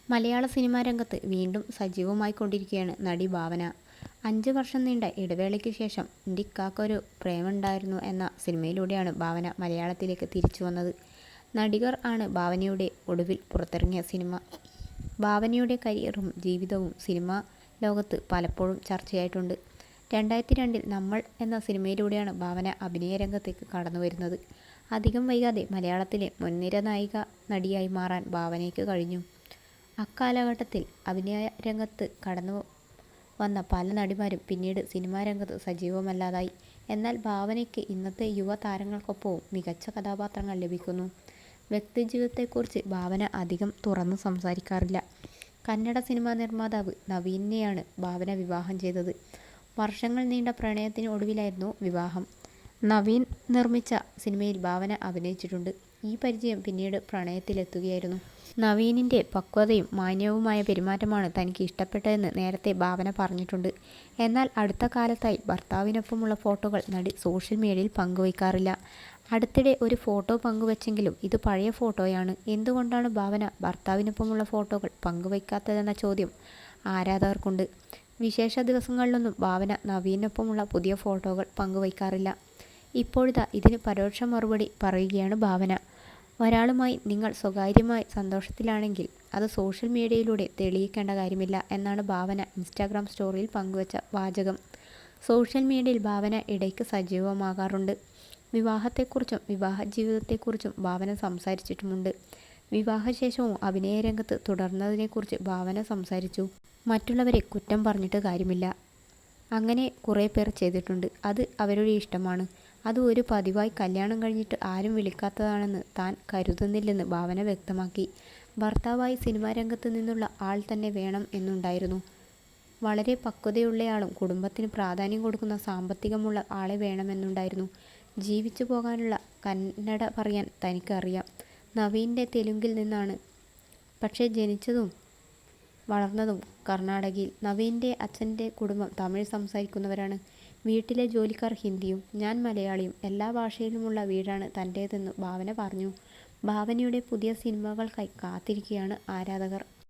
മലയാള cinema രംഗത്ത് വീണ്ടും സജീവമായിക്കൊണ്ടിരിക്കുകയാണ് നടി ഭാവന. 5 വർഷം നീണ്ട ഇടവേളയ്ക്ക് ശേഷം "ന്റിക്കാക്കൊരു പ്രേമണ്ടായിരുന്നു" എന്ന സിനിമയിലൂടെയാണ് ഭാവന മലയാളത്തിലേക്ക് തിരിച്ചു വന്നത്. നടികർ ആണ് ഭാവനയുടെ ഒടുവിൽ പുറത്തിറങ്ങിയ സിനിമ. ഭാവനയുടെ കരിയറും ജീവിതവും സിനിമാ ലോകത്ത് പലപ്പോഴും ചർച്ചയായിട്ടുണ്ട്. 2002-ൽ നമ്മൾ എന്ന സിനിമയിലൂടെയാണ് ഭാവന അഭിനയ രംഗത്തേക്ക് കടന്നു വരുന്നത്. അധികം വൈകാതെ മലയാളത്തിലെ മുൻനിര നായിക നടിയായി മാറാൻ ഭാവനയ്ക്ക് കഴിഞ്ഞു. അക്കാലഘട്ടത്തിൽ അഭിനയ രംഗത്ത് കടന്നു വന്ന പല നടിമാരും പിന്നീട് സിനിമാ രംഗത്ത് സജീവമല്ലാതായി. എന്നാൽ ഭാവനയ്ക്ക് ഇന്നത്തെ യുവ താരങ്ങൾക്കൊപ്പവും മികച്ച കഥാപാത്രങ്ങൾ ലഭിക്കുന്നു. വ്യക്തിജീവിതത്തെക്കുറിച്ച് ഭാവന അധികം തുറന്നു സംസാരിക്കാറില്ല. കന്നഡ സിനിമാ നിർമ്മാതാവ് നവീനെയാണ് ഭാവന വിവാഹം ചെയ്തത്. വർഷങ്ങൾ നീണ്ട പ്രണയത്തിന് ഒടുവിലായിരുന്നു വിവാഹം. നവീൻ നിർമ്മിച്ച സിനിമയിൽ ഭാവന അഭിനയിച്ചിട്ടുണ്ട്. ഈ പരിചയം പിന്നീട് പ്രണയത്തിലെത്തുകയായിരുന്നു. നവീനിൻ്റെ പക്വതയും മാന്യവുമായ പെരുമാറ്റമാണ് തനിക്ക് ഇഷ്ടപ്പെട്ടതെന്ന് നേരത്തെ ഭാവന പറഞ്ഞിട്ടുണ്ട്. എന്നാൽ അടുത്ത കാലത്തായി ഭർത്താവിനൊപ്പമുള്ള ഫോട്ടോകൾ നടി സോഷ്യൽ മീഡിയയിൽ പങ്കുവയ്ക്കാറില്ല. അടുത്തിടെ ഒരു ഫോട്ടോ പങ്കുവച്ചെങ്കിലും ഇത് പഴയ ഫോട്ടോയാണ്. എന്തുകൊണ്ടാണ് ഭാവന ഭർത്താവിനൊപ്പമുള്ള ഫോട്ടോകൾ പങ്കുവയ്ക്കാത്തതെന്ന ചോദ്യം ആരാധകർക്കുണ്ട്. വിശേഷ ദിവസങ്ങളിലൊന്നും ഭാവന നവീനൊപ്പമുള്ള പുതിയ ഫോട്ടോകൾ പങ്കുവയ്ക്കാറില്ല. ഇപ്പോഴിതാ ഇതിന് പരോക്ഷ മറുപടി പറയുകയാണ് ഭാവന. ഒരാളുമായി നിങ്ങൾ സ്വകാര്യമായി സന്തോഷത്തിലാണെങ്കിൽ അത് സോഷ്യൽ മീഡിയയിലൂടെ തെളിയിക്കേണ്ട കാര്യമില്ല എന്നാണ് ഭാവന ഇൻസ്റ്റാഗ്രാം സ്റ്റോറിയിൽ പങ്കുവച്ച വാചകം. സോഷ്യൽ മീഡിയയിൽ ഭാവന ഇടയ്ക്ക് സജീവമാകാറുണ്ട്. വിവാഹത്തെക്കുറിച്ചും വിവാഹ ജീവിതത്തെക്കുറിച്ചും ഭാവന സംസാരിച്ചിട്ടുമുണ്ട്. വിവാഹശേഷവും അഭിനയ രംഗത്ത് തുടർന്നതിനെക്കുറിച്ച് ഭാവന സംസാരിച്ചു. മറ്റുള്ളവരെ കുറ്റം പറഞ്ഞിട്ട് കാര്യമില്ല. അങ്ങനെ കുറേ പേർ ചെയ്തിട്ടുണ്ട്. അത് അവരുടെ ഇഷ്ടമാണ്. അത് ഒരു പതിവായി കല്യാണം കഴിഞ്ഞിട്ട് ആരും വിളിക്കാത്തതാണെന്ന് താൻ കരുതുന്നില്ലെന്ന് ഭാവന വ്യക്തമാക്കി. ഭർത്താവായി സിനിമാ രംഗത്ത് നിന്നുള്ള ആൾ തന്നെ വേണം എന്നുണ്ടായിരുന്നു. വളരെ പക്വതയുള്ളയാളും കുടുംബത്തിന് പ്രാധാന്യം കൊടുക്കുന്ന സാമ്പത്തികമുള്ള ആളെ വേണമെന്നുണ്ടായിരുന്നു. ജീവിച്ചു പോകാനുള്ള കന്നഡ പറയാൻ തനിക്ക് അറിയാം. നവീൻ്റെ തെലുങ്കിൽ നിന്നാണ്, പക്ഷേ ജനിച്ചതും വളർന്നതും കർണാടകയിൽ. നവീൻ്റെ അച്ഛൻ്റെ കുടുംബം തമിഴ് സംസാരിക്കുന്നവരാണ്. വീട്ടിലെ ജോലിക്കാർ ഹിന്ദിയും ഞാൻ മലയാളിയും. എല്ലാ ഭാഷയിലുമുള്ള വീടാണ് തൻ്റേതെന്ന് ഭാവന പറഞ്ഞു. ഭാവനയുടെ പുതിയ സിനിമകൾക്കായി കാത്തിരിക്കുകയാണ് ആരാധകർ.